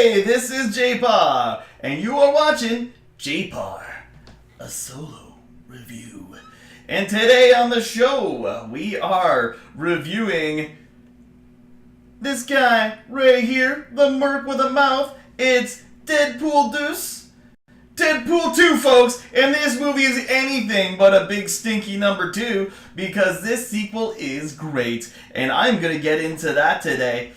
Hey, this is JPar, and you are watching JPar, a solo review. And today on the show, we are reviewing this guy right here, the merc with a mouth. It's Deadpool Deuce. Deadpool 2, folks, and this movie is anything but a big stinky number 2 because this sequel is great, and I'm going to get into that today.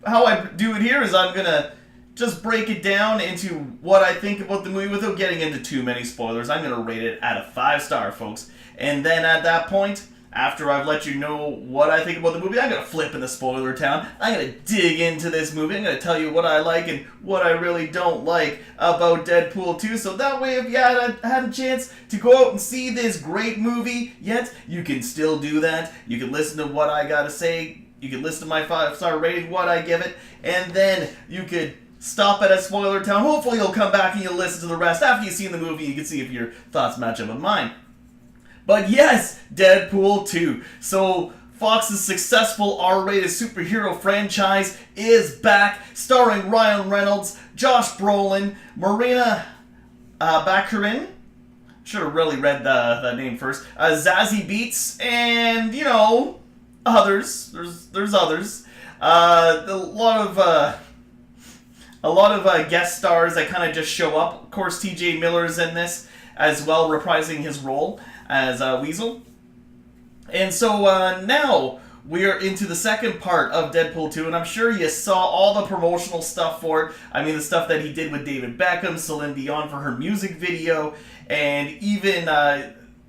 How I do it here is I'm going to just break it down into what I think about the movie without getting into too many spoilers. I'm going to rate it at a 5-star, folks. And then at that point, after I've let you know what I think about the movie, I'm going to flip in the spoiler town. I'm going to dig into this movie. I'm going to tell you what I like and what I really don't like about Deadpool 2. So that way, if you had a chance to go out and see this great movie yet, you can still do that. You can listen to what I got to say. You can listen to my 5-star rating, what I give it. And then you could stop at a spoiler town. Hopefully you'll come back and you'll listen to the rest. After you've seen the movie, you can see if your thoughts match up with mine. But yes, Deadpool 2. So Fox's successful R-rated superhero franchise is back, starring Ryan Reynolds, Josh Brolin, Marina Baccarin. Should have really read the name first. Zazie Beetz, and others. There's others. A lot of guest stars that kind of just show up. Of course, T.J. Miller's in this as well, reprising his role as Weasel. And so now we are into the second part of Deadpool 2, and I'm sure you saw all the promotional stuff for it. I mean, the stuff that he did with David Beckham, Celine Dion for her music video, and even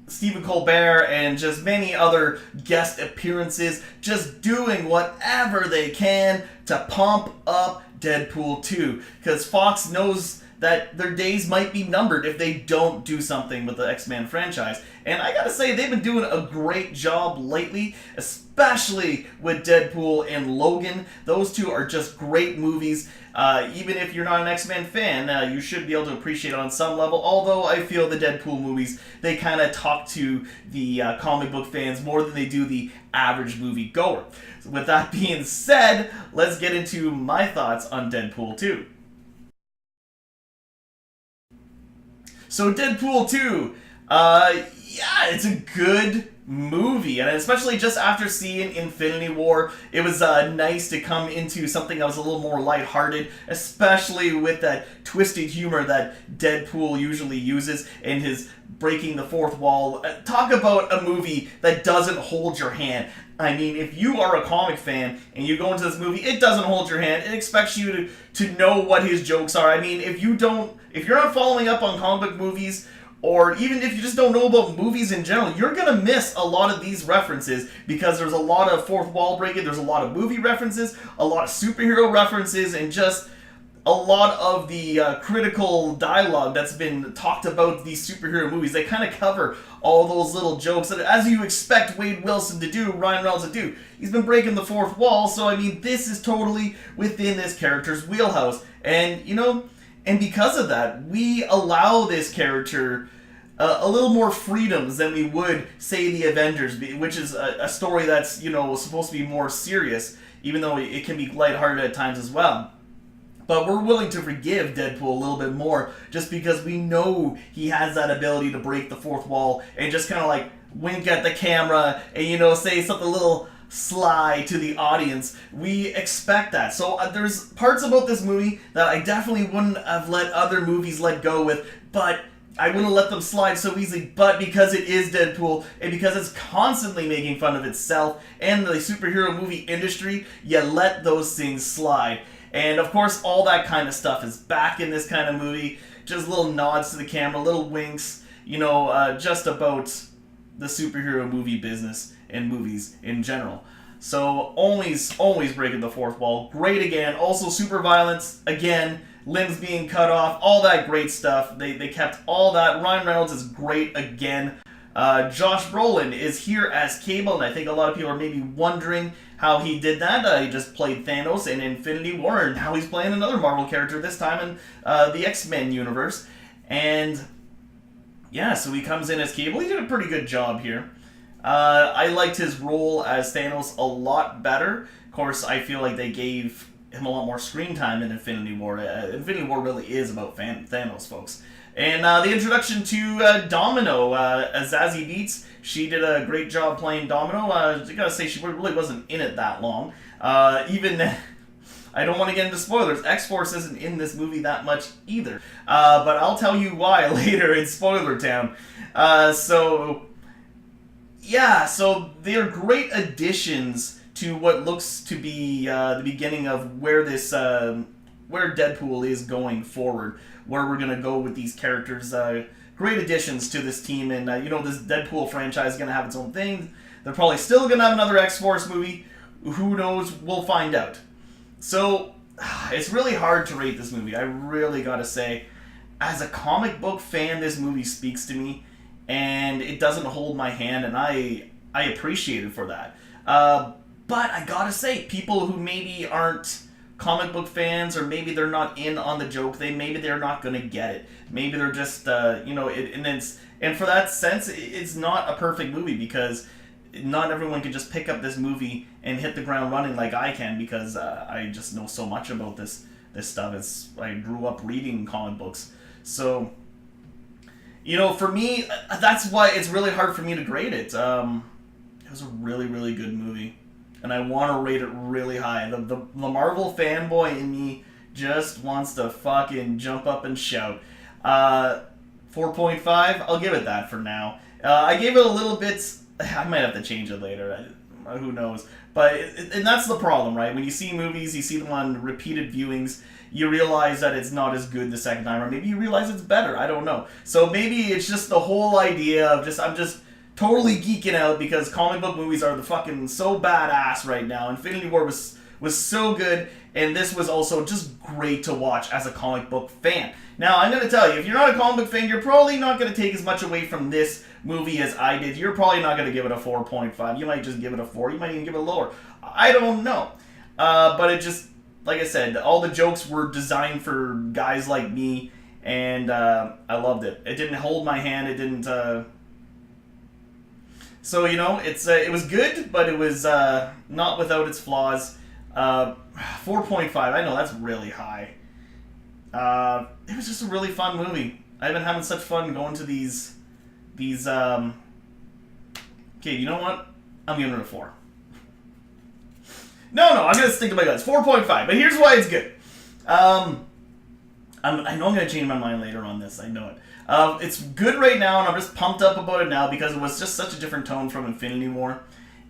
Stephen Colbert and just many other guest appearances, just doing whatever they can to pump up Deadpool 2, because Fox knows that their days might be numbered if they don't do something with the X-Men franchise. And I gotta say, they've been doing a great job lately, especially with Deadpool and Logan. Those two are just great movies. Even if you're not an X-Men fan, you should be able to appreciate it on some level. Although I feel the Deadpool movies, they kind of talk to the comic book fans more than they do the average movie goer. So with that being said, let's get into my thoughts on Deadpool 2. So Deadpool 2, yeah, it's a good movie, and especially just after seeing Infinity War, it was nice to come into something that was a little more lighthearted, especially with that twisted humor that Deadpool usually uses in his breaking the fourth wall. Talk about a movie that doesn't hold your hand. I mean, if you are a comic fan and you go into this movie, it doesn't hold your hand. It expects you to know what his jokes are. I mean, if you're not following up on comic book movies, or even if you just don't know about movies in general, you're going to miss a lot of these references because there's a lot of fourth wall breaking, there's a lot of movie references, a lot of superhero references, and just a lot of the critical dialogue that's been talked about these superhero movies. They kind of cover all those little jokes that, as you expect Wade Wilson to do, Ryan Reynolds to do. He's been breaking the fourth wall, so I mean, this is totally within this character's wheelhouse. And, and because of that, we allow this character a little more freedoms than we would, say, the Avengers, which is a story that's, supposed to be more serious, even though it can be lighthearted at times as well. But we're willing to forgive Deadpool a little bit more just because we know he has that ability to break the fourth wall and just kind of like wink at the camera and, say something a little sly to the audience. We expect that. So there's parts about this movie that I definitely wouldn't have let other movies let go with, but I wouldn't let them slide so easily. But because it is Deadpool, and because it's constantly making fun of itself and the superhero movie industry, you let those things slide. And of course, all that kind of stuff is back in this kind of movie. Just little nods to the camera, little winks, just about the superhero movie business and movies in general. So always breaking the fourth wall. Great again. Also super violence again. Limbs being cut off. All that great stuff. They kept all that. Ryan Reynolds is great again. Josh Brolin is here as Cable, and I think a lot of people are maybe wondering how he did that. He just played Thanos in Infinity War, and how he's playing another Marvel character, this time in the X-Men universe. And yeah, so he comes in as Cable. He did a pretty good job here. I liked his role as Thanos a lot better. Of course, I feel like they gave him a lot more screen time in Infinity War. Infinity War really is about Thanos, folks. And the introduction to Domino, Zazie Beetz, she did a great job playing Domino. I gotta say, she really wasn't in it that long. Even, I don't want to get into spoilers, X-Force isn't in this movie that much either. But I'll tell you why later in Spoiler Town. So they're great additions to what looks to be the beginning of where this, where Deadpool is going forward, where we're going to go with these characters. Great additions to this team, and this Deadpool franchise is going to have its own thing. They're probably still going to have another X-Force movie. Who knows? We'll find out. So, it's really hard to rate this movie. I really got to say, as a comic book fan, this movie speaks to me, and it doesn't hold my hand, and I appreciate it for that. But I got to say, people who maybe aren't comic book fans, or maybe they're not in on the joke, maybe they're not going to get it. Maybe they're just, and for that sense, it's not a perfect movie, because not everyone can just pick up this movie and hit the ground running like I can, because I just know so much about this stuff. I grew up reading comic books. So, for me, that's why it's really hard for me to grade it. It was a really, really good movie, and I want to rate it really high. The Marvel fanboy in me just wants to fucking jump up and shout. 4.5, I'll give it that for now. I gave it a little bit. I might have to change it later. Who knows? But and that's the problem, right? When you see movies, you see them on repeated viewings, you realize that it's not as good the second time, or maybe you realize it's better. I don't know. So maybe it's just the whole idea of I'm just totally geeking out because comic book movies are the fucking so badass right now. Infinity War was so good, and this was also just great to watch as a comic book fan. Now, I'm going to tell you, if you're not a comic book fan, you're probably not going to take as much away from this movie as I did. You're probably not going to give it a 4.5. You might just give it a 4. You might even give it lower. I don't know. But it just, like I said, all the jokes were designed for guys like me, and I loved it. It didn't hold my hand. It didn't... So, it was good, but it was not without its flaws. 4.5, I know that's really high. It was just a really fun movie. I've been having such fun going to these okay, you know what? I'm giving it a 4. No, I'm gonna stick to my guns. 4.5, but here's why it's good. I know I'm gonna change my mind later on this, I know it. It's good right now, and I'm just pumped up about it now because it was just such a different tone from Infinity War.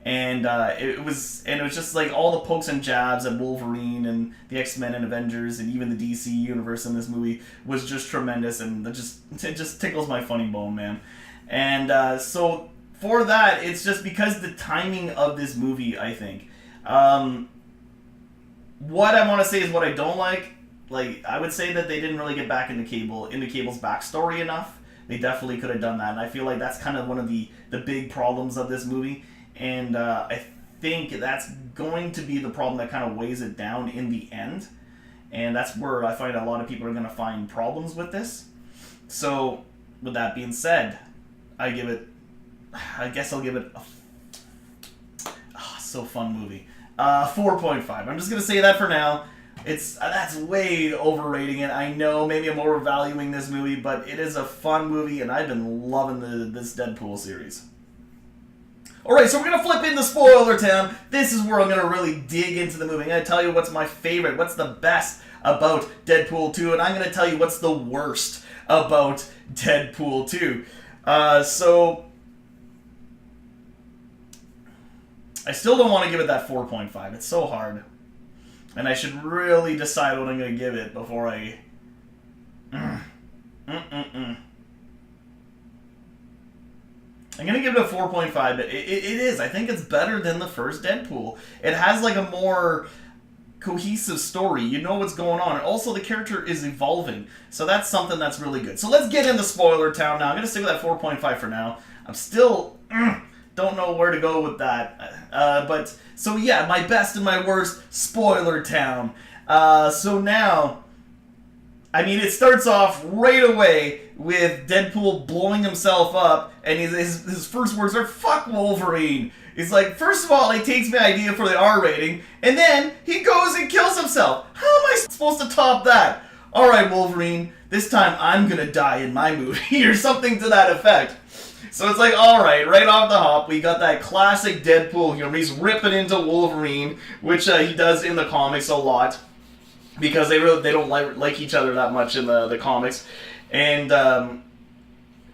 And it was just like all the pokes and jabs at Wolverine and the X-Men and Avengers and even the DC universe in this movie was just tremendous, and it just tickles my funny bone, man. And so for that, it's just because the timing of this movie, I think. What I want to say is what I don't like. Like, I would say that they didn't really get back into Cable's backstory enough. They definitely could have done that, and I feel like that's kind of one of the big problems of this movie. And I think that's going to be the problem that kind of weighs it down in the end. And that's where I find a lot of people are going to find problems with this. So, with that being said, I guess I'll give it a so fun movie. 4.5. I'm just going to say that for now. That's way overrating it. I know, maybe I'm overvaluing this movie, but it is a fun movie, and I've been loving this Deadpool series. Alright, so we're going to flip into Spoiler Town. This is where I'm going to really dig into the movie. I'm going to tell you what's my favorite, what's the best about Deadpool 2, and I'm going to tell you what's the worst about Deadpool 2. So, I still don't want to give it that 4.5. It's so hard. And I should really decide what I'm going to give it before I... I'm going to give it a 4.5, but it is. I think it's better than the first Deadpool. It has like a more cohesive story. You know what's going on. And also the character is evolving. So that's something that's really good. So let's get into Spoiler Town now. I'm going to stick with that 4.5 for now. I'm still... don't know where to go with that. But, so yeah, my best and my worst, Spoiler Town. So now... I mean, it starts off right away with Deadpool blowing himself up, and his first words are, "Fuck Wolverine." He's like, first of all, he takes my idea for the R rating, and then he goes and kills himself. How am I supposed to top that? Alright, Wolverine, this time I'm gonna die in my movie, or something to that effect. So it's like, alright, right off the hop, we got that classic Deadpool humor. He's ripping into Wolverine, which he does in the comics a lot, because they don't like each other that much in the comics. And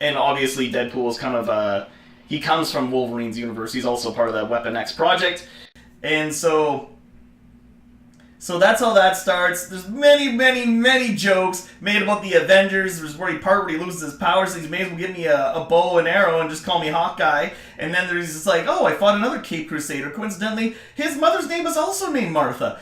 obviously Deadpool is kind of, he comes from Wolverine's universe. He's also part of that Weapon X project. And so that's how that starts. There's many jokes made about the Avengers. There's part where he loses his powers, so he may as well give me a bow and arrow and just call me Hawkeye. And then there's just like, oh, I fought another Cape Crusader. Coincidentally, his mother's name is also named Martha.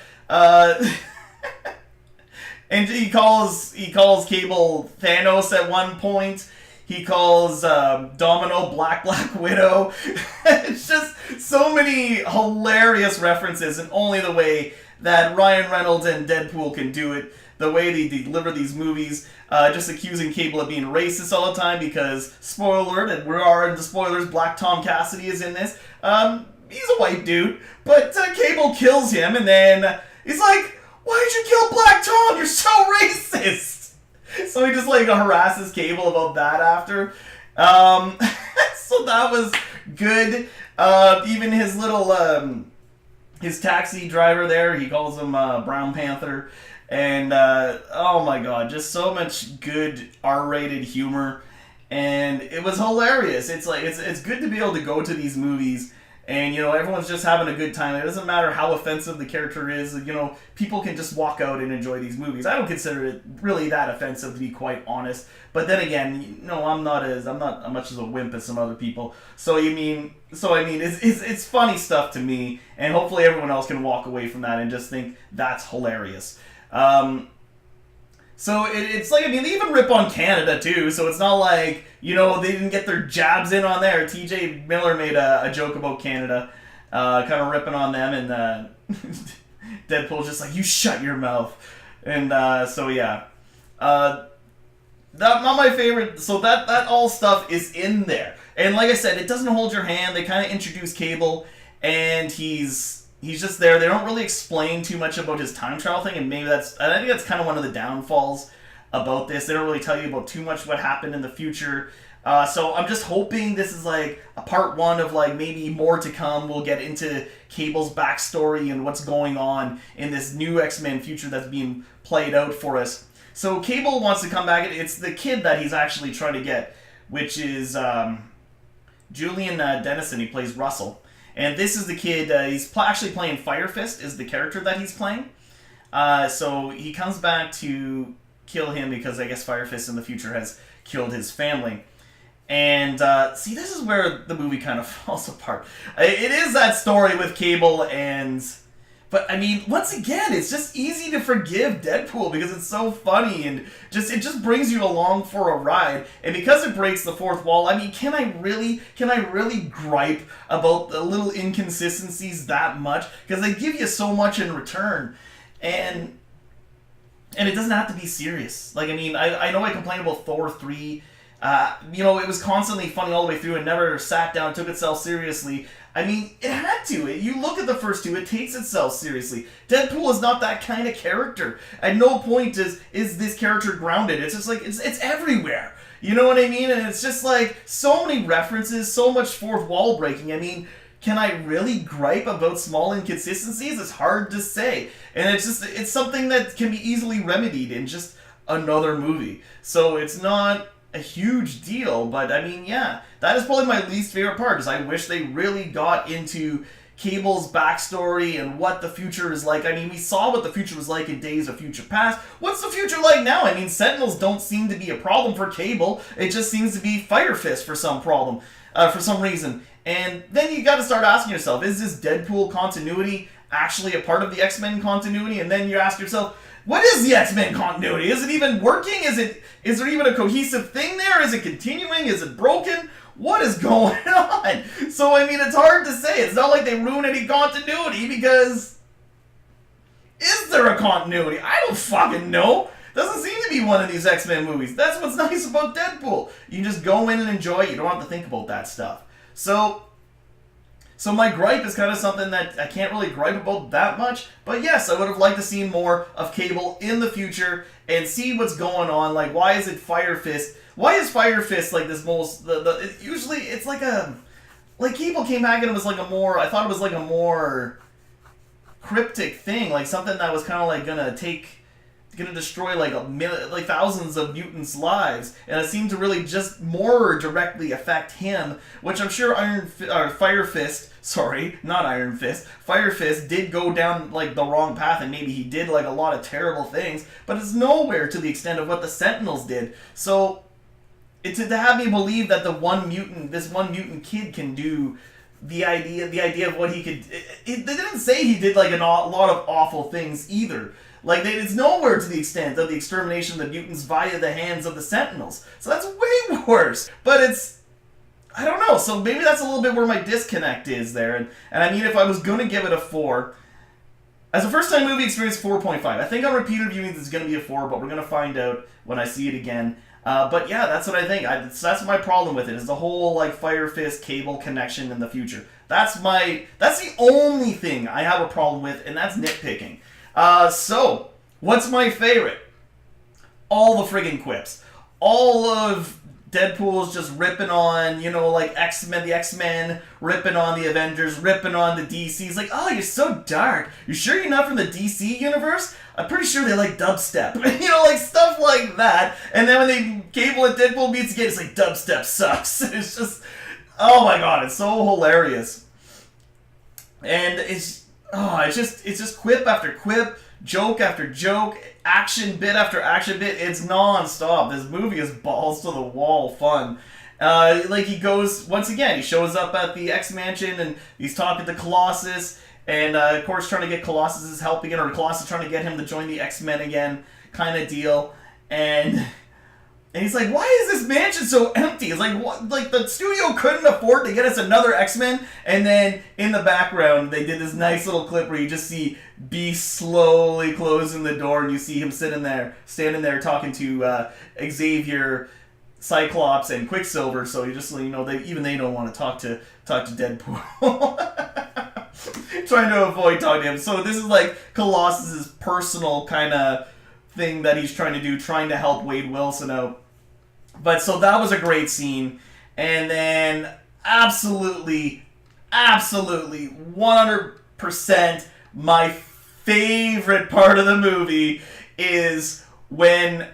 And he calls Cable Thanos at one point. He calls Domino Black Widow. It's just so many hilarious references, and only the way that Ryan Reynolds and Deadpool can do it. The way they deliver these movies, just accusing Cable of being racist all the time because, spoiler alert, and we are into spoilers, Black Tom Cassidy is in this. He's a white dude, but Cable kills him, and then he's like, "Why'd you kill Black Tom? You're so racist!" So he just like harasses Cable about that after. So that was good. Even his little his taxi driver there, he calls him Brown Panther, and oh my god, just so much good R-rated humor, and it was hilarious. It's like it's good to be able to go to these movies. And, everyone's just having a good time. It doesn't matter how offensive the character is. People can just walk out and enjoy these movies. I don't consider it really that offensive, to be quite honest. But then again, I'm not as much as a wimp as some other people. So it's funny stuff to me. And hopefully everyone else can walk away from that and just think that's hilarious. So it's like, they even rip on Canada too, so it's not like, they didn't get their jabs in on there. TJ Miller made a joke about Canada, kind of ripping on them, and Deadpool's just like, "You shut your mouth." And so yeah. That not my favorite, so that all stuff is in there. And like I said, it doesn't hold your hand. They kind of introduce Cable, and he's just there. They don't really explain too much about his time travel thing, and I think that's kind of one of the downfalls about this. They don't really tell you about too much what happened in the future. So I'm just hoping this is like a part one of like maybe more to come. We'll get into Cable's backstory and what's going on in this new X-Men future that's being played out for us. So Cable wants to come back. It's the kid that he's actually trying to get, which is Julian Dennison. He plays Russell. And this is the kid, he's actually playing Fire Fist, is the character that he's playing. So he comes back to kill him because I guess Fire Fist in the future has killed his family. And, see, this is where the movie kind of falls apart. It is that story with Cable but, once again, it's just easy to forgive Deadpool because it's so funny and it just brings you along for a ride. And because it breaks the fourth wall, can I really gripe about the little inconsistencies that much? Because they give you so much in return. And it doesn't have to be serious. Like, I know I complained about Thor 3. It was constantly funny all the way through and never sat down and took itself seriously. It had to. You look at the first two, it takes itself seriously. Deadpool is not that kind of character. At no point is this character grounded. It's just like, it's everywhere. You know what I mean? And it's just like, so many references, so much fourth wall breaking. Can I really gripe about small inconsistencies? It's hard to say. And it's something that can be easily remedied in just another movie. So it's not a huge deal, but yeah, that is probably my least favorite part, because I wish they really got into Cable's backstory and what the future is like. We saw what the future was like in Days of Future Past. What's the future like now? Sentinels don't seem to be a problem for Cable. It just seems to be Fire Fist for some reason. And then you gotta start asking yourself, is this Deadpool continuity actually a part of the X-Men continuity? And then you ask yourself, what is the X-Men continuity? Is it even working? Is there even a cohesive thing there? Is it continuing? Is it broken? What is going on? So, it's hard to say. It's not like they ruin any continuity, because is there a continuity? I don't fucking know. Doesn't seem to be one of these X-Men movies. That's what's nice about Deadpool. You can just go in and enjoy it. You don't have to think about that stuff. So my gripe is kind of something that I can't really gripe about that much. But yes, I would have liked to see more of Cable in the future and see what's going on. Like, why is it Fire Fist? Why is Fire Fist like this most... usually, it's like a... Like, Cable came back and it was like a more... I thought it was like a more cryptic thing. Like, something that was kind of like gonna destroy like thousands of mutants' lives, and it seemed to really just more directly affect him, which I'm sure Fire Fist did go down like the wrong path, and maybe he did like a lot of terrible things, but it's nowhere to the extent of what the Sentinels did. So it's to have me believe that this one mutant kid can do the idea of what he could. They didn't say he did like a lot of awful things either. Like, it's nowhere to the extent of the extermination of the mutants via the hands of the Sentinels. So that's way worse. But I don't know. So maybe that's a little bit where my disconnect is there. And I mean, if I was going to give it a 4, as a first-time movie experience, 4.5. I think on repeated viewings it's going to be a 4, but we're going to find out when I see it again. But yeah, that's what I think. That's my problem with it, is the whole like Fire Fist Cable connection in the future. That's the only thing I have a problem with, and that's nitpicking. So, what's my favorite? All the friggin' quips. All of Deadpool's just ripping on, like X-Men, the X-Men, ripping on the Avengers, ripping on the DC. He's like, oh, you're so dark. You sure you're not from the DC universe? I'm pretty sure they like dubstep. Like stuff like that. And then when Cable and Deadpool meets again, it's like, dubstep sucks. It's just, oh my god, it's so hilarious. And it's just quip after quip, joke after joke, action bit after action bit. It's non-stop. This movie is balls to the wall fun. He goes, once again, he shows up at the X-Mansion and he's talking to Colossus, and of course trying to get Colossus' help again, or Colossus trying to get him to join the X-Men again, kind of deal. And he's like, why is this mansion so empty? It's like, what? Like, the studio couldn't afford to get us another X-Men? And then, in the background, they did this nice little clip where you just see Beast slowly closing the door, and you see him standing there talking to Xavier, Cyclops, and Quicksilver, so you just, they don't want to talk to Deadpool. Trying to avoid talking to him. So this is like Colossus's personal kind of thing that he's trying to do, trying to help Wade Wilson out. But so that was a great scene. And then absolutely 100% my favorite part of the movie is when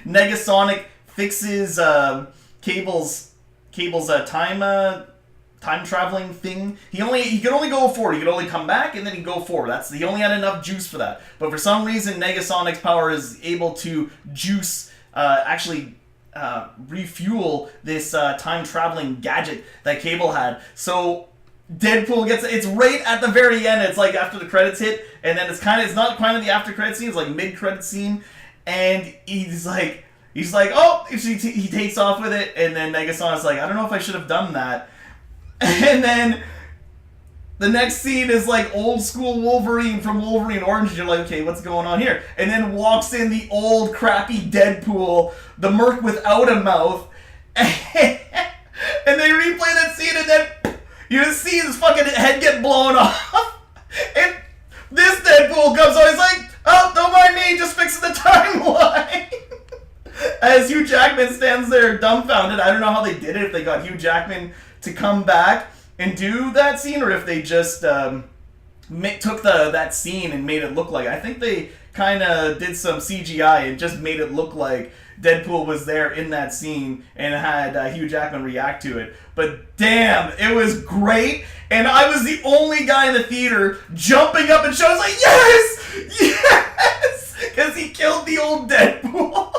Negasonic fixes Cable's time traveling thing. He could only go forward. He could only come back and then he'd go forward. He only had enough juice for that. But for some reason, Negasonic's power is able to juice, refuel this time traveling gadget that Cable had. So Deadpool it's right at the very end. It's like after the credits hit, and then it's not kind of the after credit scene. It's like mid credit scene, and he's like, oh, he takes off with it, and then Negasonic's like, I don't know if I should have done that. And then the next scene is like old school Wolverine from Wolverine Orange. You're like, okay, what's going on here? And then walks in the old crappy Deadpool, the merc without a mouth. And they replay that scene, and then you just see his fucking head get blown off. And this Deadpool comes on, he's like, oh, don't mind me, just fixing the timeline. As Hugh Jackman stands there dumbfounded. I don't know how they did it, if they got Hugh Jackman to come back and do that scene, or if they just took that scene and made it look like... I think they kind of did some CGI and just made it look like Deadpool was there in that scene and had Hugh Jackman react to it. But damn, it was great, and I was the only guy in the theater jumping up and shouting like, yes! Yes! Because he killed the old Deadpool.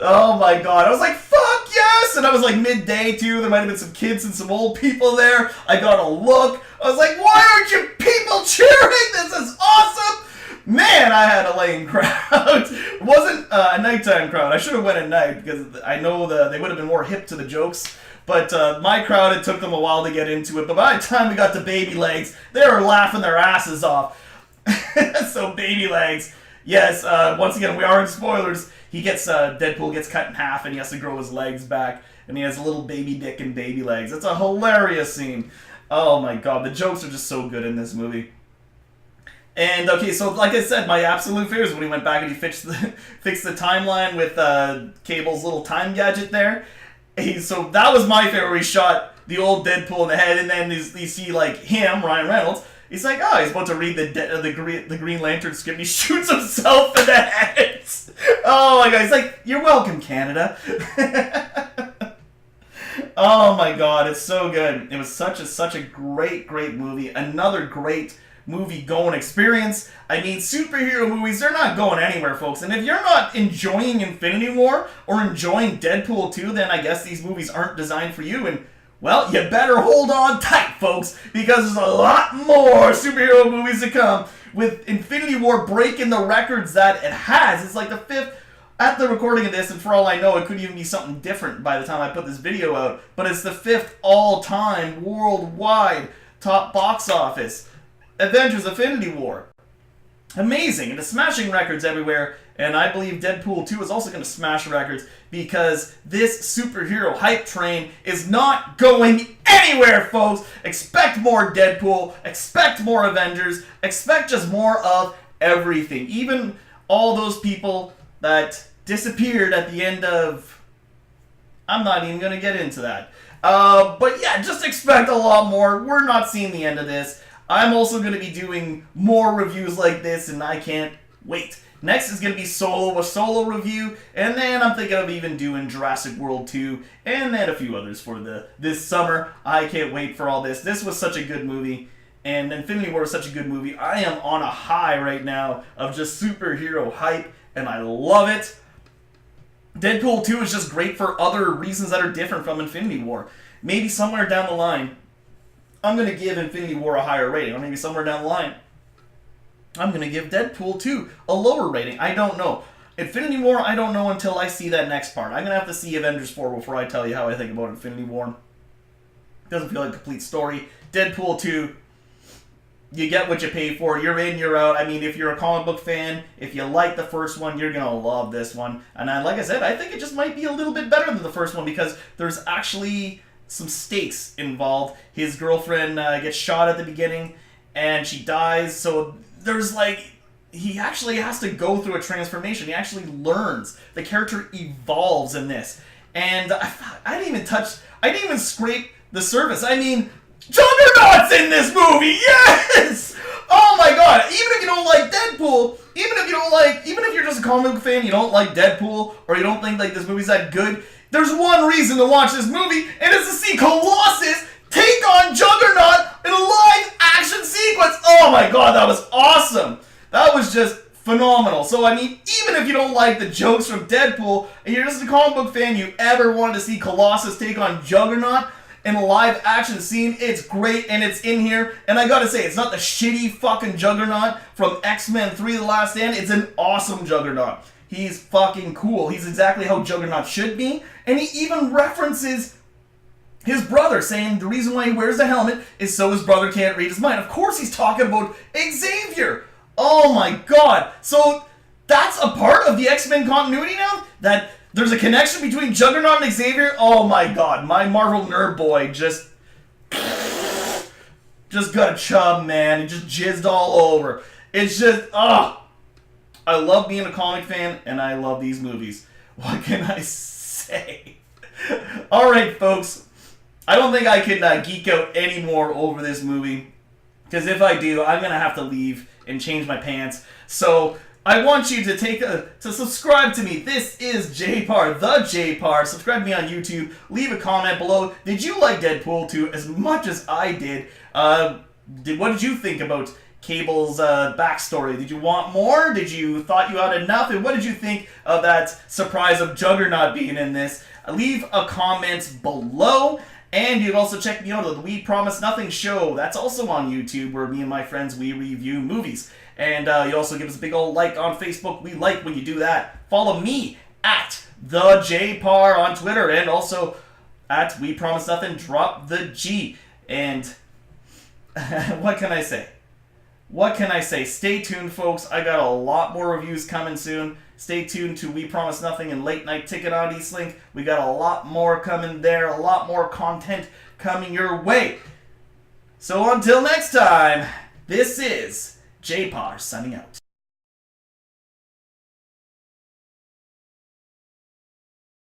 Oh my god, I was like, fuck yes! And I was like midday too, there might have been some kids and some old people there. I got a look. I was like, why aren't you people cheering? This is awesome! Man, I had a lame crowd. It wasn't a nighttime crowd. I should have went at night because I know they would have been more hip to the jokes. But my crowd, it took them a while to get into it. But by the time we got to Baby Legs, they were laughing their asses off. So Baby Legs, Yes, once again, we are in spoilers. He gets, Deadpool gets cut in half and he has to grow his legs back. And he has a little baby dick and baby legs. It's a hilarious scene. Oh my god, the jokes are just so good in this movie. And, okay, so like I said, my absolute favorite is when he went back and he fixed the timeline with Cable's little time gadget there. So that was my favorite, where he shot the old Deadpool in the head, and then you see, like, him, Ryan Reynolds. He's like, oh, he's about to read the Green Lantern script, and he shoots himself in the head. Oh my god, he's like, you're welcome, Canada. Oh my god, it's so good. It was such a great movie. Another great movie-going experience. I mean, superhero movies, they're not going anywhere, folks. And if you're not enjoying Infinity War or enjoying Deadpool 2, then I guess these movies aren't designed for you. And, well, you better hold on tight, folks, because there's a lot more superhero movies to come. With Infinity War breaking the records that it has. It's like the 5th, at the recording of this, and for all I know, it could even be something different by the time I put this video out, but it's the 5th all-time worldwide top box office. Avengers Infinity War. Amazing, and it's smashing records everywhere, and I believe Deadpool 2 is also going to smash records because this superhero hype train is not going anywhere, folks. Expect more Deadpool, expect more Avengers, expect just more of everything. Even all those people that disappeared at the end of... I'm not even going to get into that. But yeah, just expect a lot more. We're not seeing the end of this. I'm also going to be doing more reviews like this, and I can't wait. Next is going to be a solo review, and then I'm thinking of even doing Jurassic World 2, and then a few others for this summer. I can't wait for all this. This was such a good movie, and Infinity War was such a good movie. I am on a high right now of just superhero hype, and I love it. Deadpool 2 is just great for other reasons that are different from Infinity War. Maybe somewhere down the line, I'm going to give Infinity War a higher rating. Or maybe somewhere down the line, I'm going to give Deadpool 2 a lower rating. I don't know. Infinity War, I don't know until I see that next part. I'm going to have to see Avengers 4 before I tell you how I think about Infinity War. Doesn't feel like a complete story. Deadpool 2, you get what you pay for. You're in, you're out. I mean, if you're a comic book fan, if you like the first one, you're going to love this one. And like I said, I think it just might be a little bit better than the first one because there's actually some stakes involved. His girlfriend gets shot at the beginning and she dies, so there's like, he actually has to go through a transformation. He actually learns. The character evolves in this. And I didn't even scrape the surface. I mean, Juggernaut's in this movie! Yes! Oh my god, even if you don't like Deadpool, even if you're just a comic book fan, you don't like Deadpool, or you don't think like this movie's that good, there's one reason to watch this movie, and it's to see Colossus take on Juggernaut in a live action sequence. Oh my god, that was awesome. That was just phenomenal. So, I mean, even if you don't like the jokes from Deadpool, and you're just a comic book fan, you ever wanted to see Colossus take on Juggernaut in a live action scene, it's great, and it's in here. And I gotta say, it's not the shitty fucking Juggernaut from X-Men 3: The Last Stand. It's an awesome Juggernaut. He's fucking cool. He's exactly how Juggernaut should be. And he even references his brother, saying the reason why he wears the helmet is so his brother can't read his mind. Of course he's talking about Xavier. Oh my god. So that's a part of the X-Men continuity now? That there's a connection between Juggernaut and Xavier? Oh my god. My Marvel nerd boy just got a chub, man. He just jizzed all over. It's just, I love being a comic fan, and I love these movies. What can I say? Alright, folks. I don't think I can geek out anymore over this movie. Because if I do, I'm going to have to leave and change my pants. So, I want you to subscribe to me. This is JPar, the JPar. Subscribe to me on YouTube. Leave a comment below. Did you like Deadpool 2 as much as I did? What did you think about Cable's backstory? Did you want more? Did you thought you had enough? And what did you think of that surprise of Juggernaut being in this? Leave a comment below. And you can also check me out at the We Promise Nothing show. That's also on YouTube, where me and my friends, we review movies. And you also give us a big old like on Facebook. We like when you do that. Follow me at the JPar on Twitter, and also at We Promise Nothing. Drop the G. And what can I say? what can I say? Stay tuned, folks. I got a lot more reviews coming soon. Stay tuned to We Promise Nothing and Late Night Ticket on Eastlink. We got a lot more coming there, a lot more content coming your way. So until next time, this is JPar signing out.